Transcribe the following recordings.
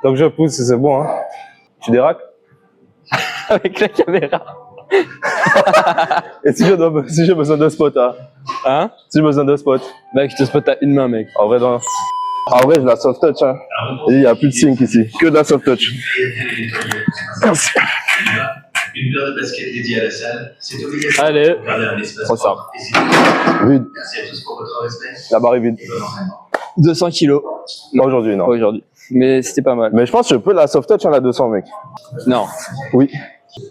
Donc je pousse, c'est bon. Hein. Tu déraques? Avec la caméra. Et si j'ai besoin de spot, Hein? Si j'ai besoin de spot. Mec, je te spot à une main, mec. En vrai, je la soft touch. Hein. Et il n'y a plus de sync ici, que de la soft touch. Merci. Une paire de baskets dédiée à la salle, c'est obligatoire. Allez, Pour garder un espace trop simple. Vide. Merci à tous pour votre respect. La barre est vide. 200 kilos. Pas aujourd'hui, non. Pas aujourd'hui. Mais c'était pas mal. Mais je pense que je peux la soft touch, la 200, mec. Non. Oui.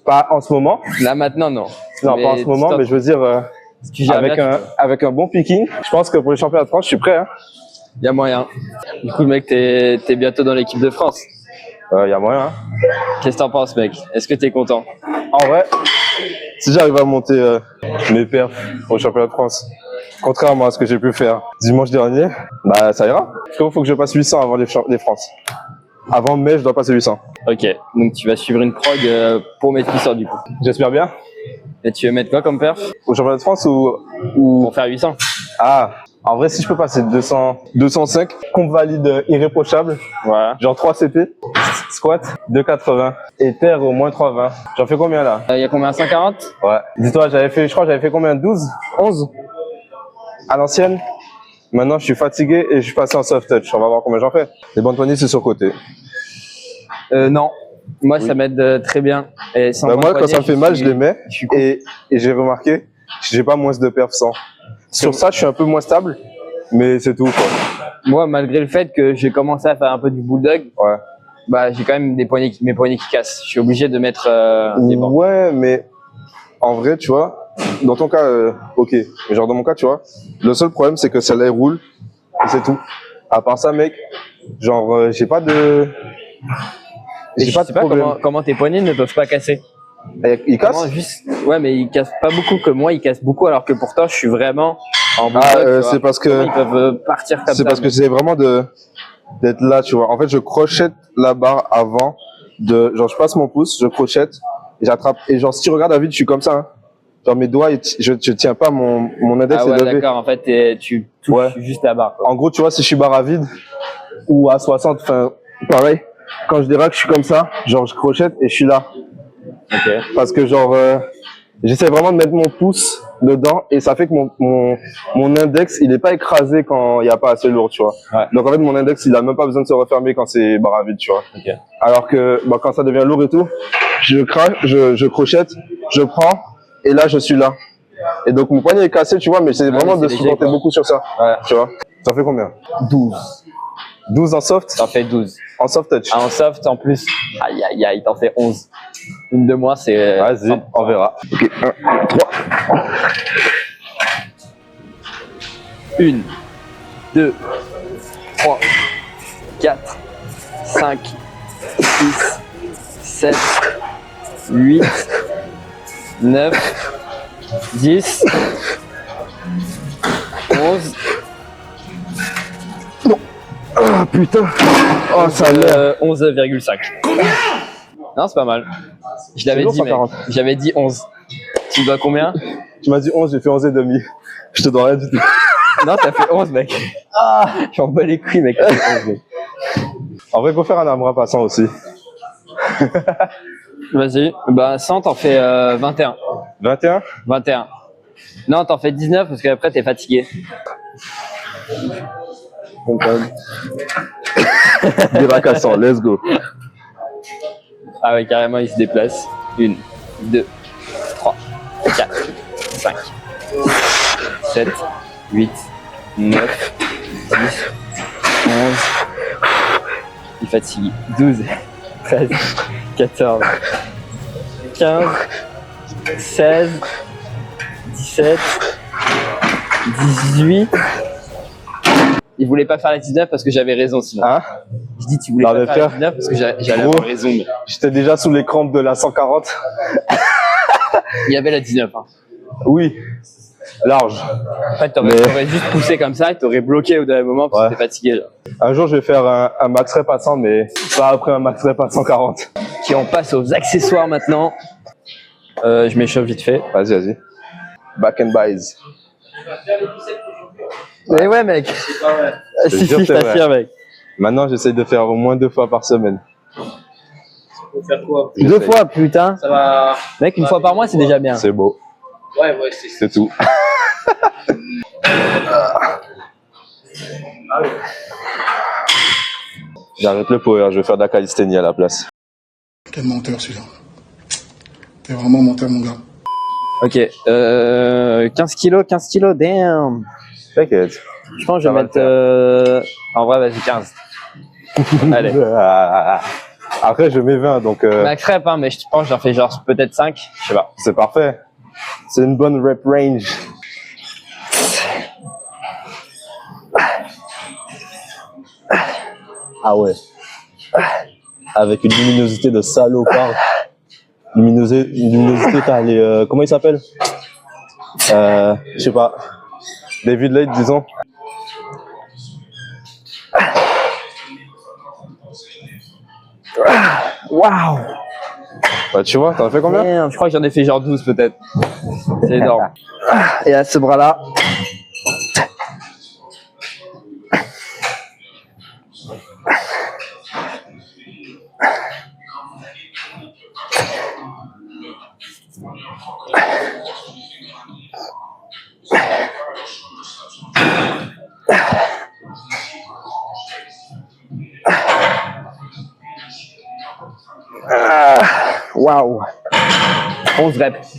Pas en ce moment. Là, maintenant, non. Non, Mais pas en ce moment, stop. mais je veux dire, Si tu gères bien, avec un bon picking, je pense que pour les championnats de France, je suis prêt. Hein. il y a moyen. Du coup, mec, t'es bientôt dans l'équipe de France. Il y a moyen. Hein. Qu'est-ce que t'en penses, mec? Est-ce que t'es content? En vrai, si j'arrive à monter mes perfs au championnat de France, contrairement à ce que j'ai pu faire dimanche dernier, bah ça ira. Il faut que je passe 800 avant les France. Avant mai, je dois passer 800. Ok, donc tu vas suivre une prog pour mettre 800 du coup. J'espère bien. Et tu veux mettre quoi comme perf? Au championnat de France ou... Pour faire 800. Ah, en vrai, si je peux passer 205, qu'on valide irréprochable, Ouais. genre 3 CP, squat, 2,80 et terre au moins 3,20. J'en fais combien là? Il y a combien? 140? Ouais. Dis-toi, je crois que j'avais fait combien? 12? 11? À l'ancienne? Maintenant, je suis fatigué et je suis passé en soft touch. On va voir combien j'en fais. Les bandes poignées, c'est sur côté. Non. Moi, ça m'aide très bien. Et sans Moi, quand ça me fait mal, je les mets. je suis cool. Et j'ai remarqué, j'ai pas moins de perf 100. Sur ça, je suis un peu moins stable, mais c'est tout, quoi. Moi, malgré le fait que j'ai commencé à faire un peu du bulldog, Ouais. bah, j'ai quand même mes poignets qui cassent. Je suis obligé de mettre des bandes. Ouais, mais en vrai, tu vois, dans ton cas, ok. Mais genre, dans mon cas, tu vois, le seul problème, c'est que celle-là, elle roule, et c'est tout. À part ça, mec, genre, j'ai pas de... Et je sais pas comment tes poignets ne peuvent pas casser. Il casse? Comment juste... Ouais, mais ils cassent pas beaucoup que moi, ils cassent beaucoup, alors que pourtant, je suis vraiment en bulldog. C'est parce que... Comment ils peuvent partir comme ça. C'est parce que j'essaie vraiment d'être là, tu vois. En fait, je crochette la barre avant de... Genre, je passe mon pouce, je crochette, et j'attrape. Et genre, si tu regardes à vide, je suis comme ça. Hein. Genre, mes doigts, je tiens pas mon index Ah ouais, est levé. d'accord, en fait, tu touches juste la barre. Quoi. En gros, tu vois, si je suis barre à vide, ou à 60, enfin, pareil, quand je déraque, je suis comme ça, genre, je crochette et je suis là. Ok. Parce que, genre, j'essaie vraiment de mettre mon pouce dedans, et ça fait que mon index, il est pas écrasé quand il y a pas assez lourd, tu vois. Ouais. Donc, en fait, mon index, il a même pas besoin de se refermer quand c'est barre à vide, tu vois. Ok. Alors que, bah, quand ça devient lourd et tout, je crochette, je prends, et là, je suis là. Et donc, mon poignet est cassé, tu vois, mais c'est vraiment de supporter beaucoup sur ça. Ouais. Tu vois. Ça fait combien? 12. 12 en soft? T'en fais 12. En soft touch? Ah, en soft, en plus, aïe, aïe, aïe, t'en fais 11. Une de moi, c'est... Vas-y, on verra. Ok, 1, 3. 1, 2, 3, 4, 5, 6, 7, 8, 9, 10, 11. Ah putain! Oh, ça a l'air. 11,5. Non, c'est pas mal. Je l'avais lourd, dit, mec. 140. J'avais dit 11. Tu dois combien? Tu m'as dit 11, j'ai fait 11 et demi. Je te dois rien du tout. Non, t'as fait 11, mec. Ah, j'en bats les couilles, mec. T'as fait 11, mec. En vrai, faut faire un AMRAP passant aussi. Vas-y. Bah, 100, t'en fais 21. 21? 21. Non, t'en fais 19 parce qu'après, t'es fatigué. Dirac à 100, let's go. Ah ouais, carrément, il se déplace. 1, 2, 3, 4, 5, 7, 8, 9, 10, 11. Il fatigue. 12, 13, 14, 15, 16, 17, 18. Il voulait pas faire la 19 parce que j'avais raison sinon. Hein? Je dis tu voulais pas faire la 19 parce que j'allais avoir raison. Mais... J'étais déjà sous les crampes de la 140. Il y avait la 19. Hein. Oui, large. En fait, t'aurais juste poussé comme ça et t'aurais bloqué au dernier moment parce que t'es fatigué. Là. Un jour, je vais faire un max rep à 100, mais pas après un max rep à 140. Qui on passe aux accessoires maintenant. Je m'échauffe vite fait. Vas-y, vas-y. Back and buys. Mais ouais, mec. Si, je t'assure, mec. Maintenant, j'essaye de faire au moins 2 fois par semaine. Faut faire quoi? 2 fois, putain. Ça va. Mec, une fois par mois, c'est déjà bien. C'est beau, Ouais, c'est tout. J'arrête le power, je vais faire de la calisthénie à la place. Quel menteur celui-là. T'es vraiment menteur mon gars. Ok, 15 kilos, damn. T'inquiète. Je pense que je Ça vais va mettre... le En vrai, vas-y, 15. Allez. Après, je mets 20, donc Max rep, hein, mais je pense que j'en fais genre peut-être 5. Je sais pas. c'est parfait. C'est une bonne rep range. Ah ouais. Avec une luminosité de salopard. Luminosité, t'as les... comment il s'appelle? Je sais pas. David Light, disons. Waouh. Bah, tu vois, t'en as fait combien? Merde, je crois que j'en ai fait genre 12 peut-être. C'est énorme. Et à ce bras-là. Waouh. 11 reps.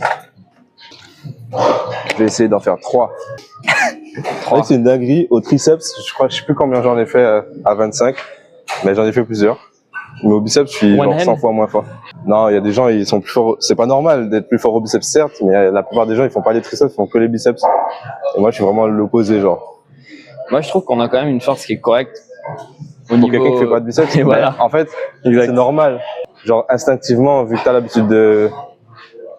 Je vais essayer d'en faire 3. C'est une dinguerie. Au triceps, je sais plus combien j'en ai fait à 25, mais j'en ai fait plusieurs. Mais au biceps, je suis One genre hand? 100 fois moins fort. Non, il y a des gens, ils sont plus forts. C'est pas normal d'être plus fort au biceps, certes, mais la plupart des gens, ils font pas les triceps, ils font que les biceps. Et moi, je suis vraiment l'opposé, genre. Moi, je trouve qu'on a quand même une force qui est correcte. Au Pour quelqu'un qui fait pas de biceps, Et voilà. en fait, Exact. c'est normal. Genre, instinctivement, vu que t'as l'habitude de...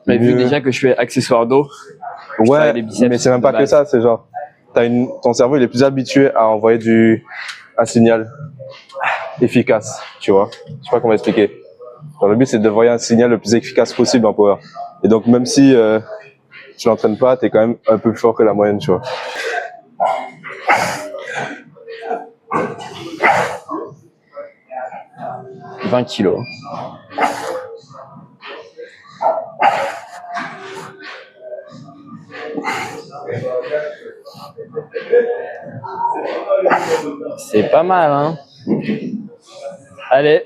Mais vu mieux- déjà que je fais accessoire dos, Ouais, travaille les biceps mais c'est même pas de que base. ça, c'est genre, ton cerveau, il est plus habitué à envoyer un signal efficace, tu vois. Je sais pas comment expliquer. Genre, le but, c'est de envoyer un signal le plus efficace possible en power. Et donc, même si tu l'entraînes pas, t'es quand même un peu plus fort que la moyenne, tu vois. « 20 kilos. C'est pas mal, hein. Allez.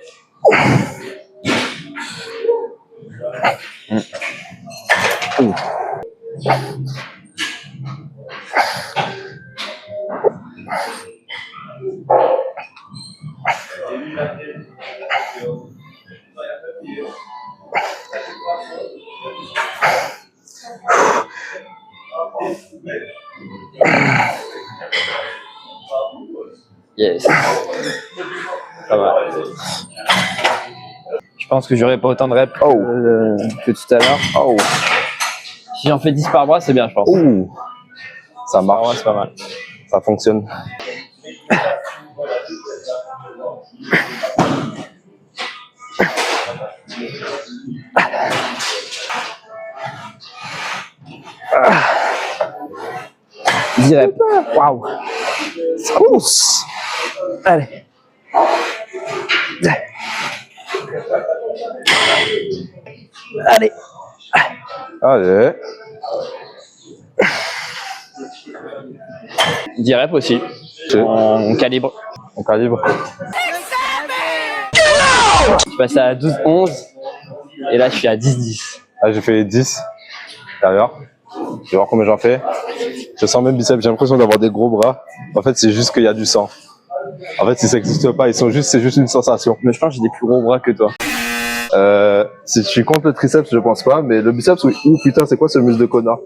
Yes. Ça va. Je pense que j'aurai pas autant de reps que tout à l'heure. Oh, Si j'en fais 10 par bras, c'est bien, je pense. ouh, ça Par bras, marche, c'est pas mal. ça fonctionne. Direct. Waouh. Oups. Allez. Allez. Allez. 10 reps aussi. On calibre. On calibre. Je passe à 12-11. Et là, je suis à 10-10. Ah, j'ai fait 10 d'ailleurs. Je vais voir combien j'en fais. Je sens même biceps, j'ai l'impression d'avoir des gros bras. En fait, c'est juste qu'il y a du sang. En fait, si ça n'existe pas, c'est juste une sensation. Mais je pense que j'ai des plus gros bras que toi. Si tu comptes le triceps, je pense pas, mais le biceps, oui. Ouh, putain, c'est quoi ce muscle de connard?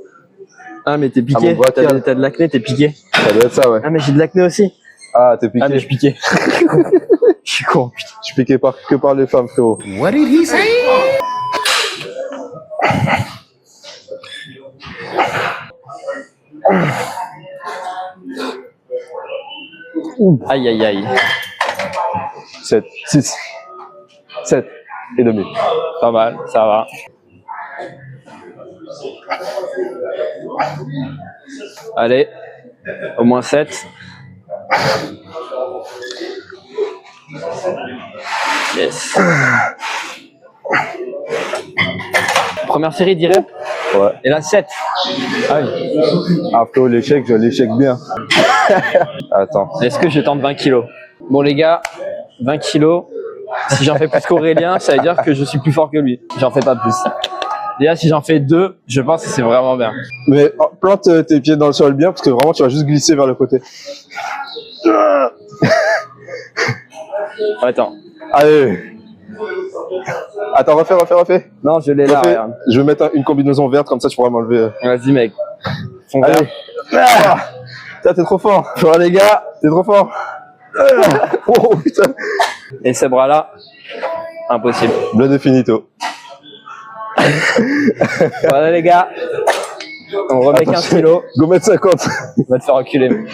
Ah, mais t'es Ah, piqué. mon bras tient. T'as de l'acné, t'es piqué. Ça doit être ça, ouais. Ah, mais j'ai de l'acné aussi. Ah, t'es piqué. Ah, mais je suis piqué. Je suis con. Putain. Je suis piqué que par les femmes, frérot. What did he say? Aïe, aïe, aïe. 7, 6, 7 et demi. Pas mal, ça va. Allez, au moins 7. Yes. Première série, 10 reps. Ouais. Et là, 7. Ah oui. Après l'échec, je l'échec bien. Attends. Est-ce que je tente 20 kilos? Bon, les gars, 20 kilos. Si j'en fais plus qu'Aurélien, ça veut dire que je suis plus fort que lui. J'en fais pas plus. Déjà, si j'en fais 2, je pense que c'est vraiment bien. Mais plante tes pieds dans le sol bien parce que vraiment tu vas juste glisser vers le côté. Attends. Allez. Attends, refais. Non, je l'ai là, Refais. regarde. Je vais mettre une combinaison verte comme ça tu pourras m'enlever. Vas-y, mec. Fond vert. Allez. Ah, putain, t'es trop fort. Voilà les gars, t'es trop fort. Oh putain. Et ces bras-là, impossible. Blood de finito. Voilà, les gars. On remet 15 kilos. Go mettre 50. On va te faire reculer.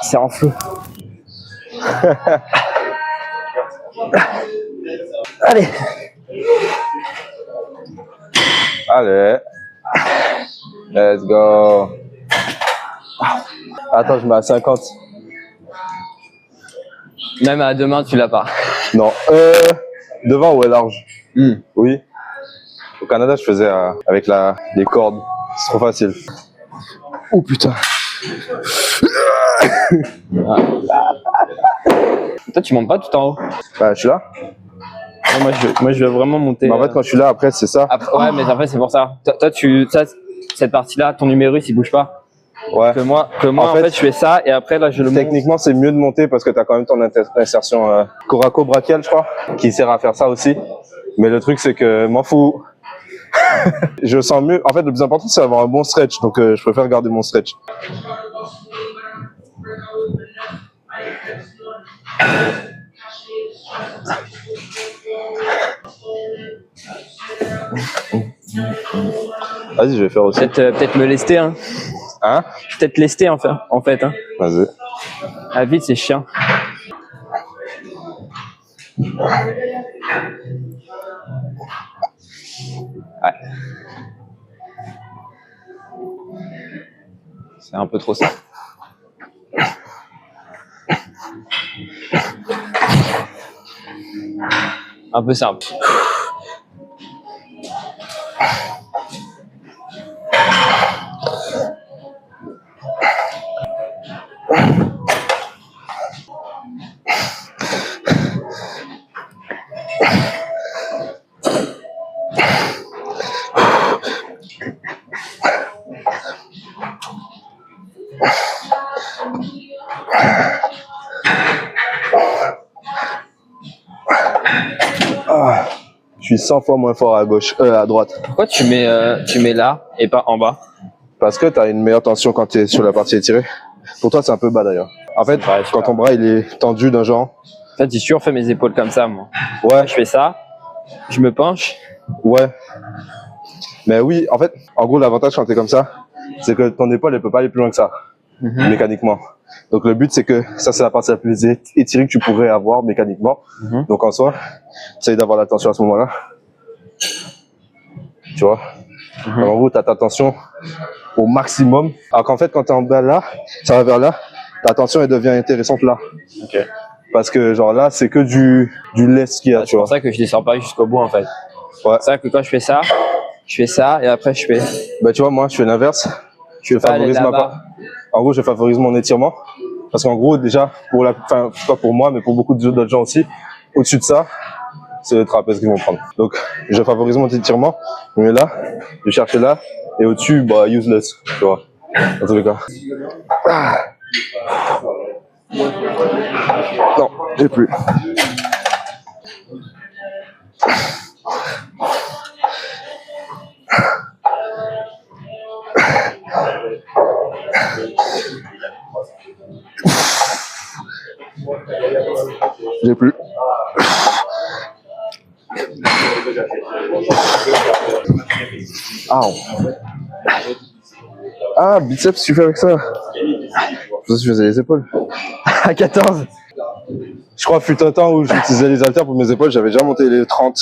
C'est en flou. Allez. Allez. Let's go. Attends, je mets à 50. Même à demain, tu l'as pas. Non. Devant ou large? Oui. Au Canada, je faisais avec les cordes. C'est trop facile. Oh putain. Toi, tu montes pas tout en haut. Bah, je suis là. Moi, je veux vraiment monter. Mais en fait, quand je suis là, après, c'est ça. Après, ouais, mais en fait, c'est pour ça. Toi, cette partie-là, ton numérus, il bouge pas. Ouais. Que moi, en fait, je fais ça et après, là, je le monte. Techniquement, c'est mieux de monter parce que tu as quand même ton insertion coraco-brachiale, je crois, qui sert à faire ça aussi. Mais le truc, c'est que m'en fous. Je sens mieux. En fait, le plus important, c'est d'avoir un bon stretch. Donc, je préfère garder mon stretch. Vas-y, je vais faire aussi. Peut-être me lester, hein. Hein? Peut-être lester, en fait, hein. Vas-y. Ah, vite, c'est chiant. Ouais. C'est un peu trop ça. Un peu simple. Je suis 100 fois moins fort à gauche, à droite. Pourquoi tu mets là et pas en bas? Parce que tu as une meilleure tension quand tu es sur la partie étirée. Pour toi, c'est un peu bas d'ailleurs. En fait, vrai, quand ton bras il est tendu d'un genre. En fait, j'ai toujours fait mes épaules comme ça, moi. Ouais, Je fais ça, je me penche. ouais. Mais oui, en fait, en gros, l'avantage quand tu es comme ça, c'est que ton épaule elle peut pas aller plus loin que ça, mécaniquement. Donc le but, c'est que ça, c'est la partie la plus étirée que tu pourrais avoir mécaniquement. Donc en soi, essaye d'avoir la tension à ce moment-là. Tu vois? Donc, en gros, tu as ta tension au maximum. Alors qu'en fait, quand tu es en bas là, ça va vers là, ta tension elle devient intéressante là. Ok. Parce que genre là, c'est que du lest qu'il y a, tu C'est vois. pour ça que je descends pas jusqu'au bout, en fait. Ouais. C'est vrai que quand je fais ça et après je fais. Bah tu vois, moi, je fais l'inverse. Je pas aller favorise ma là-bas. part. En gros, je favorise mon étirement. Parce qu'en gros, déjà, enfin, pas pour moi, mais pour beaucoup d'autres gens aussi, au-dessus de ça, c'est le trapèze qu'ils vont prendre. Donc, je favorise mon étirement. Je mets là, je cherche là, et au-dessus, bah, useless, tu vois. Dans tous les cas. Ah. Non, j'ai plus. J'ai plus. Ah. Ah, biceps, tu fais avec ça? Je faisais les épaules. À 14. Je crois fut un temps où j'utilisais les haltères pour mes épaules, j'avais déjà monté les 30.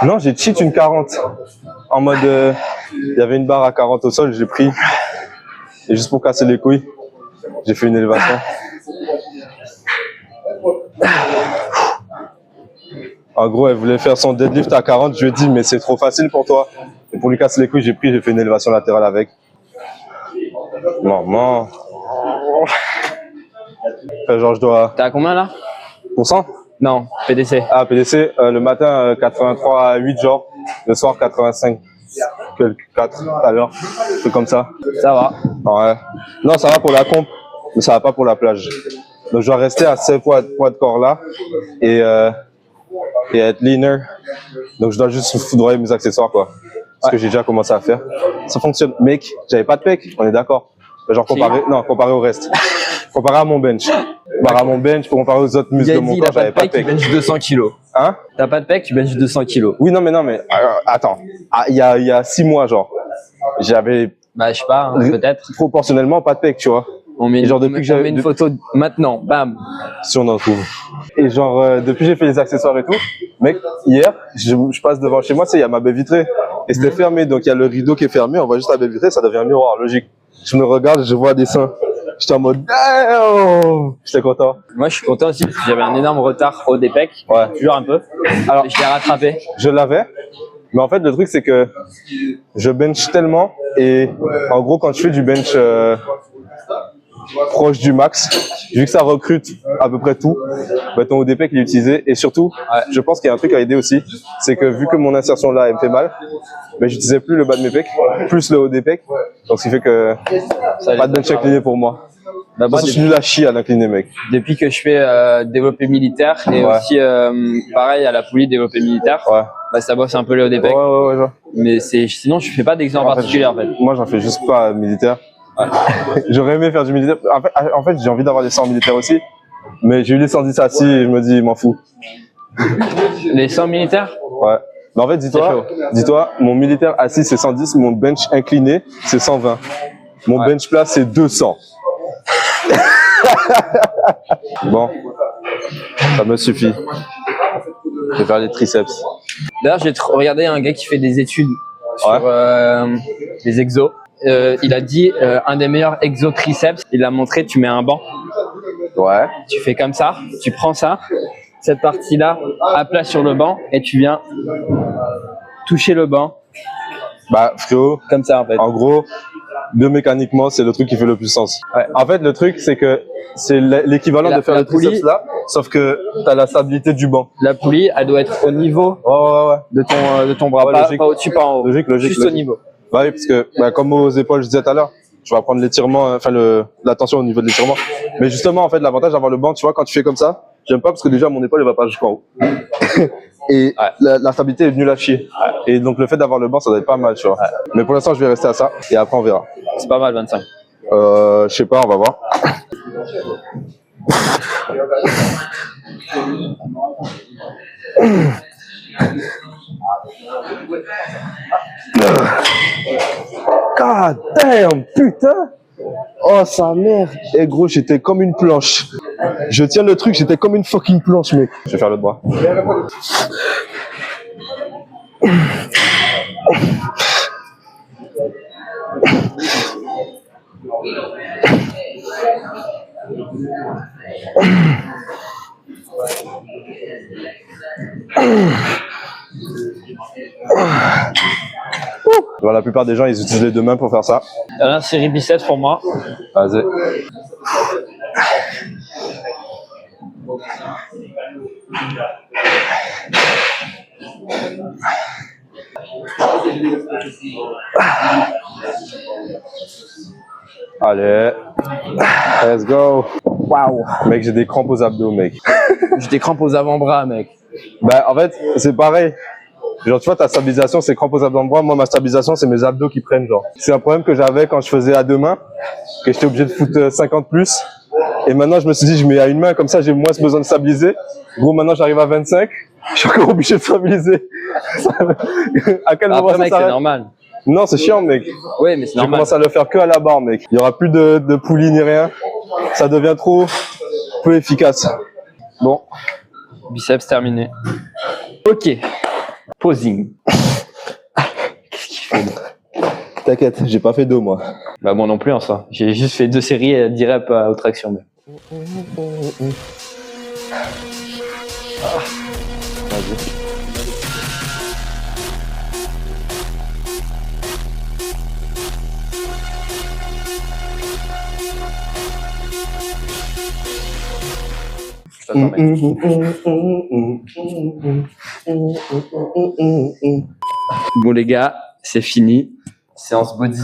Non, j'ai cheat une 40. En mode il y avait une barre à 40 au sol, j'ai pris. Et juste pour casser les couilles, j'ai fait une élévation. En gros, elle voulait faire son deadlift à 40. Je lui ai dit, mais c'est trop facile pour toi. Et pour lui casser les couilles, j'ai fait une élévation latérale avec. Maman. Genre, je dois. T'es à combien là? Pourcent? Non, PDC. Ah, PDC, le matin, 83 à 8, genre. Le soir, 85. 4 à l'heure. C'est comme ça. Ça va. Ouais. Non, ça va pour la comp, mais ça va pas pour la plage. Donc, je dois rester à ce poids de corps là et être leaner. Donc, je dois juste foudroyer mes accessoires, quoi. Ce que j'ai déjà commencé à faire. Ça fonctionne. Mec, j'avais pas de pec, on est d'accord. Genre, comparé au reste. Comparé à mon bench. Comparé à mon bench, pour comparer aux autres muscles de mon corps, j'avais pas de pec. Tu benches 200 kilos. Hein? T'as pas de pec, tu benches 200 kilos. Oui, non, mais, attends. Ah, il y a 6 mois, genre, j'avais Bah, je sais pas, hein, peut-être. proportionnellement pas de pec, tu vois. On met, genre, depuis que on met une photo maintenant, bam. Si on en trouve. Et genre, depuis j'ai fait les accessoires et tout, mec, hier, je passe devant chez moi, il y a ma baie vitrée. Et c'était fermé, donc il y a le rideau qui est fermé, on voit juste la baie vitrée, ça devient un miroir, logique. Je me regarde, je vois des seins. J'étais en mode, damn! J'étais content. Moi, je suis content aussi parce que j'avais un énorme retard au DPEC. Ouais. Toujours un peu. Alors, je l'ai rattrapé. Je l'avais. Mais en fait, le truc, c'est que je bench tellement. Et en gros, quand je fais du bench proche du max, vu que ça recrute à peu près tout, bah, ton ODPEC il est utilisé. Et surtout, je pense qu'il y a un truc à aider aussi. C'est que vu que mon insertion là, elle me fait mal, bah, j'utilisais plus le bas de mes pecs, plus le haut des pecs. Donc, ce qui fait que pas de bench incliné pour moi. Bah, moi, je suis nul à chier à l'incliner, mec. Depuis que je fais développé militaire et aussi pareil à la poulie développé militaire, bah, ça bosse un peu le haut des pecs. Ouais. Mais sinon je fais pas d'exemple particulier en fait. Moi j'en fais juste pas militaire. J'aurais aimé faire du militaire. En fait j'ai envie d'avoir des 100 militaires aussi. Mais j'ai eu les 110 assis et je me dis m'en fous. Les 100 militaires? Ouais. Mais en fait dis-toi, mon militaire assis c'est 110, mon bench incliné c'est 120. Mon bench plat c'est 200. Bon, ça me suffit. Je vais faire les triceps. D'ailleurs, j'ai regardé un gars qui fait des études sur les exos. Il a dit un des meilleurs exos triceps. Il a montré, tu mets un banc. Ouais. Tu fais comme ça, tu prends ça, cette partie-là, à plat sur le banc, et tu viens toucher le banc. Bah, frérot. Comme ça, en fait. En gros, biomécaniquement, c'est le truc qui fait le plus sens. Ouais. En fait, le truc, c'est que c'est l'équivalent de faire le triceps là, sauf que tu as la stabilité du banc. La poulie, elle doit être au niveau de ton bras, pas au-dessus, pas en haut. Logique. Juste au niveau. Bah oui, parce que comme aux épaules, je disais tout à l'heure, tu vas prendre l'étirement, enfin la tension au niveau de l'étirement. Mais justement, en fait, l'avantage d'avoir le banc, tu vois, quand tu fais comme ça, j'aime pas parce que déjà mon épaule, elle va pas jusqu'en haut. Et la stabilité est nulle à chier. Et donc le fait d'avoir le banc, ça doit être pas mal, tu vois. Mais pour l'instant, je vais rester à ça et après on verra. C'est pas mal, 25. Je sais pas, on va voir. God damn, putain! Oh sa mère! Eh gros, j'étais comme une planche. Je tiens le truc, j'étais comme une fucking planche, mec. Je vais faire le bras. Bon, la plupart des gens, ils utilisent les deux mains pour faire ça. La série biceps pour moi. Vas-y. Allez, let's go. Waouh. Mec, j'ai des crampes aux abdos, mec. J'ai des crampes aux avant-bras, mec. Bah, en fait, c'est pareil. Genre, tu vois, ta stabilisation, c'est crampes aux avant-bras. Moi, ma stabilisation, c'est mes abdos qui prennent, genre. C'est un problème que j'avais quand je faisais à deux mains, que j'étais obligé de foutre 50 plus. Et maintenant, je me suis dit, je mets à une main, comme ça, j'ai moins besoin de stabiliser. Gros, maintenant, j'arrive à 25. Je suis encore obligé de stabiliser. À quel moment ça mec, s'arrête? C'est normal. Non, c'est chiant, mec. Oui, mais c'est normal. Je commence à le faire que à la barre, mec. Il y aura plus de poulie ni rien. Ça devient trop peu efficace. Bon, biceps terminé. Ok, posing. Qu'est-ce qu'il fait là? T'inquiète, j'ai pas fait 2 moi. Bah moi non plus en soi. J'ai juste fait 2 séries et 10 reps à haute traction. Mais... Vas-y. Attends, mec. Bon les gars, c'est fini. Séance body.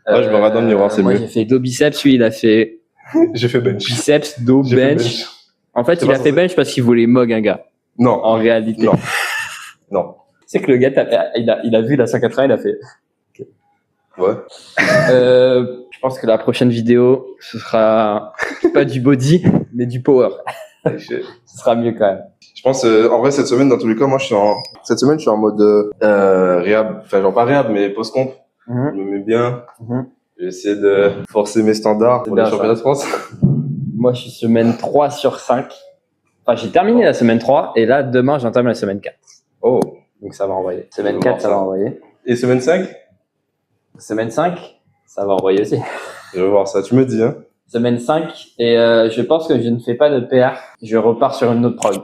Ouais, je me regarde dans le miroir, c'est moi mieux. j'ai fait dos biceps, lui il a fait J'ai fait bench. biceps, dos, J'ai fait bench. En fait, C'est il pas a fait censé. bench parce qu'il voulait mog un gars. Non, En réalité. non, non. C'est que le gars, il a vu la 180, il a fait. Ouais. Je pense que la prochaine vidéo, ce sera pas du body, mais du power. Ce sera mieux quand même. Je pense, en vrai, cette semaine, dans tous les cas, moi, cette semaine, je suis en mode réhab, enfin, genre pas réhab, mais post-comp. Je me mets bien. J'essaie de forcer mes standards pour les bien, championnats de France. Moi, je suis semaine 3 sur 5. Enfin, j'ai terminé la semaine 3 et là, demain, j'entame la semaine 4. Oh. Donc, ça va envoyer. Semaine Je vais 4, voir ça ça. va envoyer. Et semaine 5? Semaine 5, ça va envoyer aussi. Je vais voir ça. Tu me dis, hein. Semaine 5 et je pense que je ne fais pas de PR. Je repars sur une autre prog.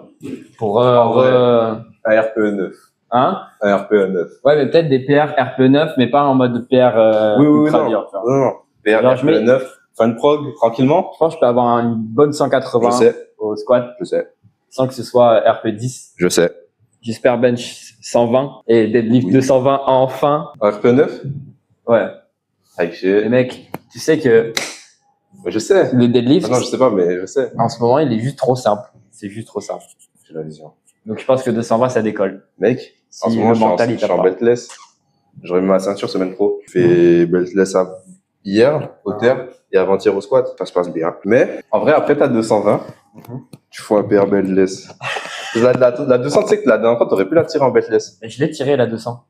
Pour Un RPE 9. Hein? Un RPE 9. Ouais, mais peut-être des PR RP9, mais pas en mode PR Oui, ultra non. dur, tu vois. Non, non. PR, Alors, je RPE mets- 9. Fin de prog, tranquillement. Je pense que je peux avoir une bonne 180 Je sais. au squat Je sais. sans que ce soit RP10. Je sais. J'espère bench 120 et deadlift Oui. 220 enfin. Un RPE 9? Ouais. Avec Les mecs, tu sais que je sais. le deadlift, Ah non, je sais pas, mais je sais. en ce moment, il est juste trop simple. C'est juste trop simple. J'ai la vision. Donc je pense que 220, ça décolle. Mec, en Si ce moment, le je mental, il suis en tape pas. beltless. J'aurais mis ma ceinture semaine pro. Je fais beltless hier, au terre, et avant-hier au squat. Ça se passe bien. Mais, en vrai, après, t'as 220. Tu fais un PR beltless. La 200, tu sais que la dernière fois, t'aurais pu la tirer en beltless. Et je l'ai tiré la 200.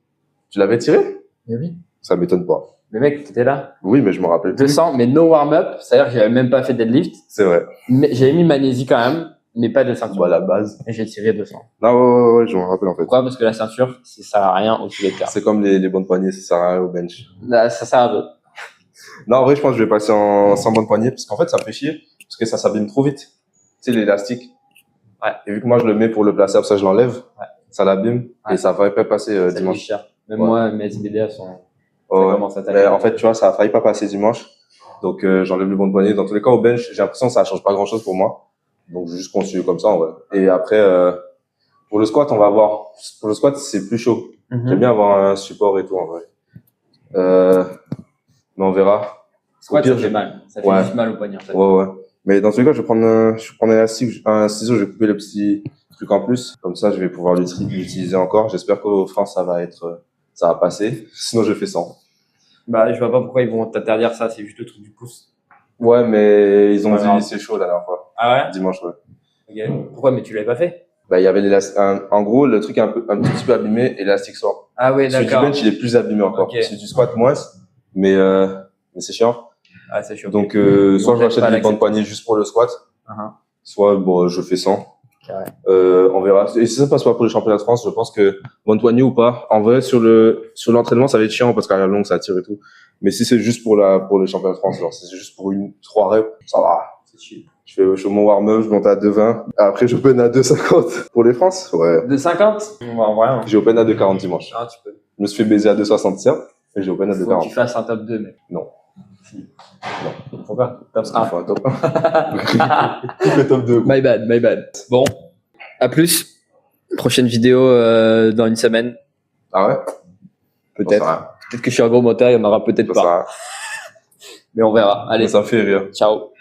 Tu l'avais tiré? Mais oui. Ça m'étonne pas. Mais mec, t'étais là. Oui, mais je me rappelle plus. 200, mais no warm-up. C'est-à-dire que j'avais même pas fait deadlift. C'est vrai. Mais j'avais mis magnésie quand même, mais pas de ceinture. Bon, à la base. Et j'ai tiré 200. Non, ouais, je me rappelle en fait. Pourquoi? Parce que la ceinture, ça sert à rien au-dessus des terres. C'est comme les bonnes poignées, ça sert à rien au bench. Là, ça sert à peu. Non, en vrai, je pense que je vais passer sans bonne poignée, parce qu'en fait, ça me fait chier, parce que ça s'abîme trop vite. Tu sais, l'élastique. Ouais. Et vu que moi, je le mets pour le placer, après ça, je l'enlève, Ouais. ça l'abîme, Ouais. et ça va pas passer Ça coûte dimanche. cher. Même Ouais. moi, mes SBDA sont. Ouais, ouais. commence à Mais t'aller. en fait, tu vois, ça a failli pas passer dimanche. Donc, j'enlève le bon de poignet. Dans tous les cas, au bench, j'ai l'impression que ça change pas grand chose pour moi. Donc, je vais juste continuer comme ça, en vrai. Et après, pour le squat, on va voir. Pour le squat, c'est plus chaud. J'aime bien avoir un support et tout, en vrai. Mais on verra. Squat, Au pire, ça fait je- mal. Ça fait Ouais. juste mal au poignet, en fait. Ouais. Mais dans tous les cas, je vais prendre un élastique, un ciseau, je vais couper le petit truc en plus. Comme ça, je vais pouvoir l'utiliser encore. J'espère qu'au France, ça va passer. Sinon, je fais 100. Bah, je vois pas pourquoi ils vont t'interdire ça, c'est juste le truc du pouce. Ouais, mais ils ont Pas grave. dit c'est chaud la dernière fois. Ah Dimanche, ouais. ouais? Ok. Pourquoi? Mais tu l'avais pas fait? Bah, il y avait en gros, le truc est un petit peu abîmé et l'élastique sort. Ah ouais, Celui du d'accord. bench, il est plus abîmé encore. Ok. Celui du squat, moins. Mais c'est chiant. Ah, c'est chaud. Donc, Ils soit vont je rachète peut-être des pas bandes de poignées juste pour le squat, Uh-huh. soit, bon, je fais 100. Carré. On verra. Et si ça passe pas pour les championnats de France, je pense que bonne poignée ou pas. En vrai, sur l'entraînement, ça va être chiant parce qu'à la longue, ça tire et tout. Mais si c'est juste pour les championnats de France, genre, si c'est juste pour 3 reps, ça va. C'est chill. Je fais mon warm-up, je monte à 2,20. Après, j'open à 2,50. Pour les France, ouais. De 50? Bah, en vrai, hein. J'ai open à 2,40 dimanche. Ah, tu peux. Je me suis fait baiser à 2,60 certes, et j'ai open à Faut que 2,40. tu fasses un top 2, mec. Non. Si. Non. Pourquoi? Top Il 1. faut un top 1. Tout le top 2. My bad, my bad. Bon. À plus. Prochaine vidéo dans une semaine. Ah ouais? Peut-être. Peut-être que je suis un gros moteur, il y en aura peut-être pas. Mais on verra. Allez, Ça me fait rire. ciao.